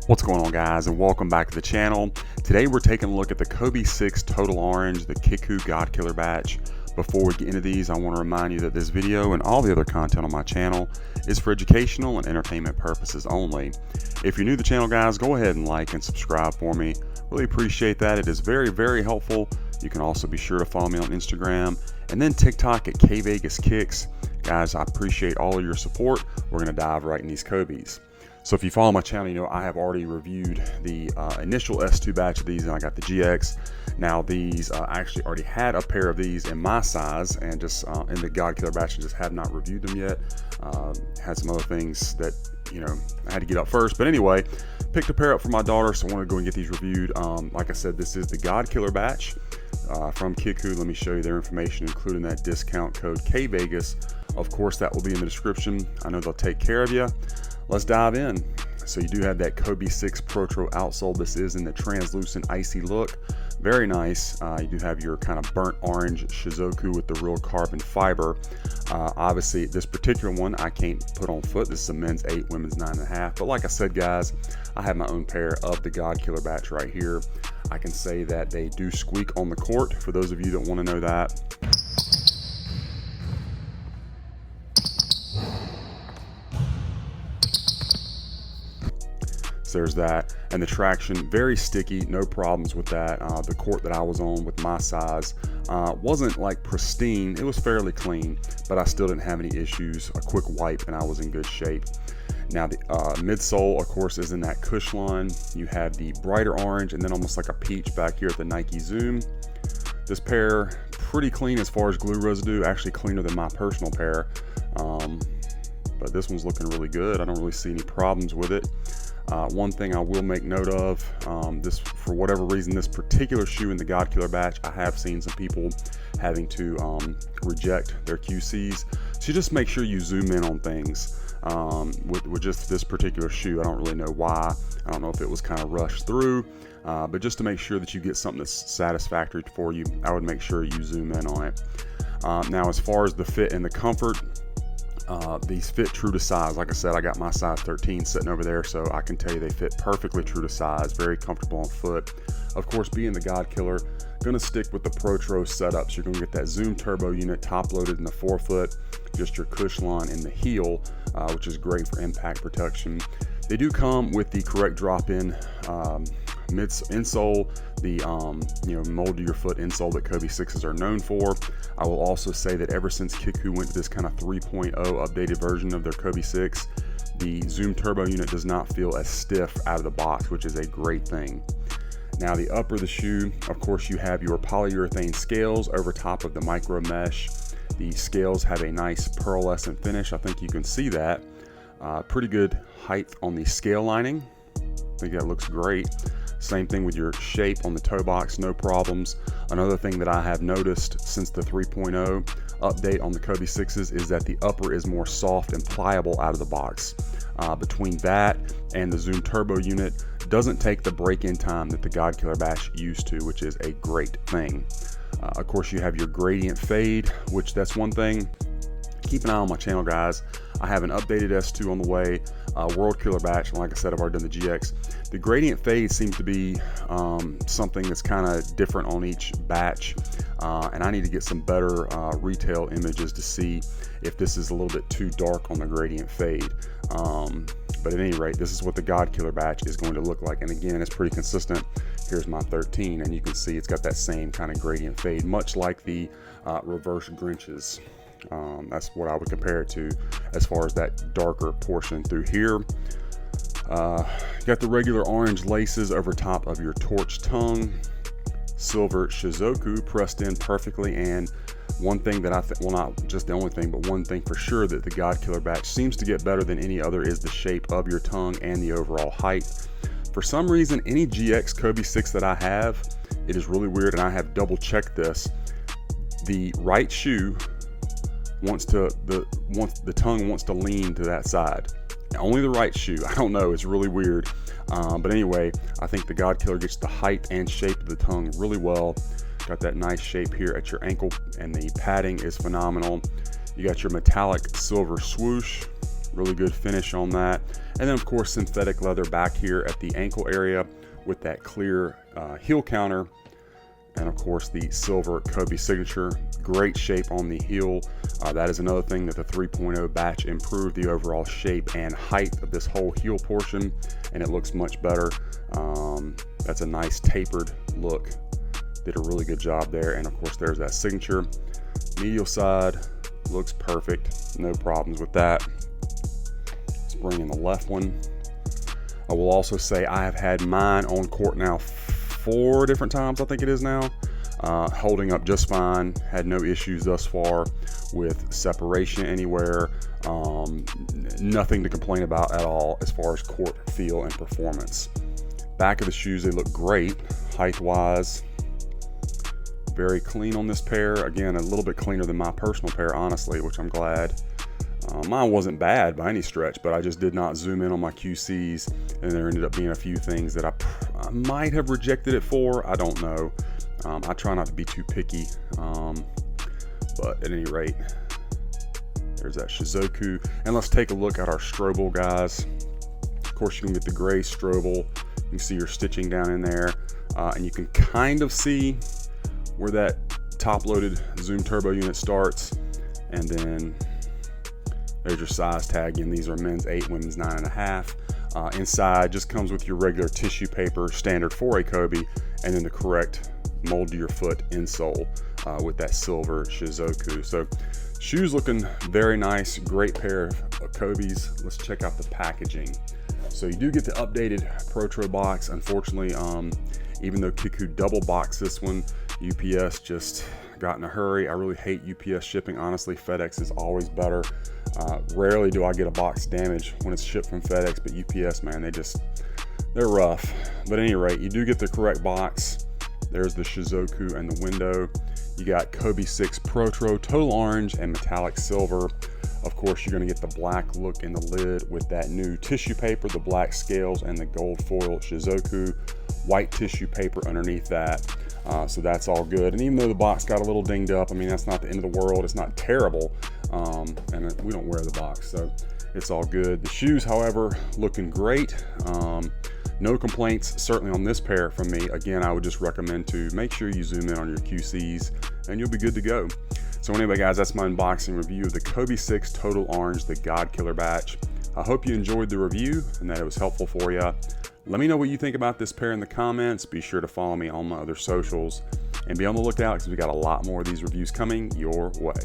What's going on, guys, and welcome back to the channel. Today we're taking a look at the kvegaskickz Total Orange, the Kickwho godkiller batch. Before we get into these, I want to remind you that this video and all the other content on my channel is for educational and entertainment purposes only. If you're new to the channel, guys, go ahead and like and subscribe for me. Really appreciate that. It is very, very helpful. You can also be sure to follow me on Instagram and then TikTok at kvegaskickz. Guys, I appreciate all of your support. We're going to dive right in these Kobe's. So if you follow my channel, you know I have already reviewed the initial S2 batch of these, and I got the GX. Now these, I actually already had a pair of these in my size, and just in the godkiller batch, and just have not reviewed them yet. Had some other things that, you know, I had to get up first. But anyway, picked a pair up for my daughter, so I want to go and get these reviewed. Like I said, this is the godkiller batch from Kickwho. Let me show you their information, including that discount code KVEGAS. Of course, that will be in the description. I know they'll take care of you. Let's dive in. So you do have that kvegaskickz Protro outsole. This is in the translucent icy look. Very nice. You do have your kind of burnt orange shizuku with the real carbon fiber. Obviously, this particular one I can't put on foot. This is a men's 8, women's 9.5. But like I said, guys, I have my own pair of the godkiller batch right here. I can say that they do squeak on the court, for those of you that want to know that. So there's that, and the traction, very sticky, no problems with that. The court that I was on with my size wasn't like pristine. It was fairly clean, but I still didn't have any issues. A quick wipe and I was in good shape. Now the midsole, of course, is in that cush line. You have the brighter orange and then almost like a peach back here at the Nike Zoom. This pair, pretty clean as far as glue residue, actually cleaner than my personal pair. But this one's looking really good. I don't really see any problems with it. One thing I will make note of, this, for whatever reason, this particular shoe in the godkiller batch, I have seen some people having to reject their QCs. So just make sure you zoom in on things with just this particular shoe. I don't really know why. I don't know if it was kind of rushed through, but just to make sure that you get something that's satisfactory for you, I would make sure you zoom in on it. Now, as far as the fit and the comfort, these fit true to size. Like I said, I got my size 13 sitting over there, so I can tell you they fit perfectly true to size, very comfortable on foot. Of course, being the godkiller, gonna stick with the Protro setup. So you're gonna get that Zoom turbo unit top loaded in the forefoot, just your cush line in the heel, which is great for impact protection. They do come with the correct drop-in insole, the mold to your foot insole that kvegaskickz are known for. I will also say that ever since Kickwho went to this kind of 3.0 updated version of their kvegaskickz, the Zoom turbo unit does not feel as stiff out of the box, which is a great thing. Now the upper of the shoe, of course, you have your polyurethane scales over top of the micro mesh. The scales have a nice pearlescent finish. I think you can see that. Pretty good height on the scale lining. I think that looks great. Same thing with your shape on the toe box, no problems. Another thing that I have noticed since the 3.0 update on the kvegaskickz is that the upper is more soft and pliable out of the box. Between that and the Zoom turbo unit, doesn't take the break-in time that the godkiller batch used to, which is a great thing. Of course, you have your gradient fade, which that's one thing. Keep an eye on my channel, guys. I have an updated S2 on the way, World Killer batch, and like I said, I've already done the GX. The gradient fade seems to be something that's kind of different on each batch, and I need to get some better retail images to see if this is a little bit too dark on the gradient fade. But at any rate, this is what the godkiller batch is going to look like, and again, it's pretty consistent. Here's my 13, and you can see it's got that same kind of gradient fade, much like the reverse Grinches. That's what I would compare it to as far as that darker portion through here. Got the regular orange laces over top of your torch tongue, silver shizuku pressed in perfectly, and one thing that I think, well, not just the only thing, but one thing for sure that the godkiller batch seems to get better than any other is the shape of your tongue and the overall height. For some reason, any GX kvegaskickz that I have, it is really weird, and I have double checked this. The right shoe the tongue wants to lean to that side. Only the right shoe. I don't know, it's really weird. But anyway, I think the godkiller gets the height and shape of the tongue really well. Got that nice shape here at your ankle, and the padding is phenomenal. You got your metallic silver swoosh, Really good finish on that. And then of course synthetic leather back here at the ankle area with that clear heel counter. And of course the silver Kobe signature. Great shape on the heel. That is another thing that the 3.0 batch improved, the overall shape and height of this whole heel portion, and it looks much better. That's a nice tapered look. Did a really good job there. And of course there's that signature. Medial side looks perfect, no problems with that. Let's bring in the left one. I will also say I have had mine on court now 4 different times, I think it is now, holding up just fine. Had no issues thus far with separation anywhere. Nothing to complain about at all as far as court feel and performance. Back of the shoes, they look great height wise. Very clean on this pair. Again, a little bit cleaner than my personal pair, honestly, which I'm glad. Mine wasn't bad by any stretch, but I just did not zoom in on my QCs, and there ended up being a few things that I might have rejected it for. I don't know. I try not to be too picky, but at any rate, there's that Shizuku. And let's take a look at our Strobel, guys. Of course, you can get the gray Strobel. You can see your stitching down in there, and you can kind of see where that top-loaded Zoom Turbo unit starts, and then there's your size tag. And these are men's 8, women's 9.5. Inside just comes with your regular tissue paper, standard for a Kobe, and then the correct mold to your foot insole with that silver Shizuku. So shoes looking very nice, great pair of Kobe's. Let's check out the packaging. So you do get the updated Protro box. Unfortunately, even though Kickwho double boxed this one, UPS just got in a hurry. I really hate UPS shipping, honestly. FedEx is always better. Rarely do I get a box damage when it's shipped from FedEx, but UPS, man, they're rough. But at any rate, you do get the correct box. There's the Shizuku and the window. You got Kobe 6 Protro total orange and metallic silver. Of course, you're going to get the black look in the lid with that new tissue paper, the black scales, and the gold foil Shizuku. White tissue paper underneath that. So that's all good. And even though the box got a little dinged up, I mean, that's not the end of the world. It's not terrible. And we don't wear the box, so it's all good. The shoes, however, looking great. No complaints, certainly on this pair from me. Again, I would just recommend to make sure you zoom in on your QCs and you'll be good to go. So anyway, guys, that's my unboxing review of the Kobe 6 Total Orange, the God Killer batch. I hope you enjoyed the review and that it was helpful for you. Let me know what you think about this pair in the comments. Be sure to follow me on my other socials and be on the lookout because we got a lot more of these reviews coming your way.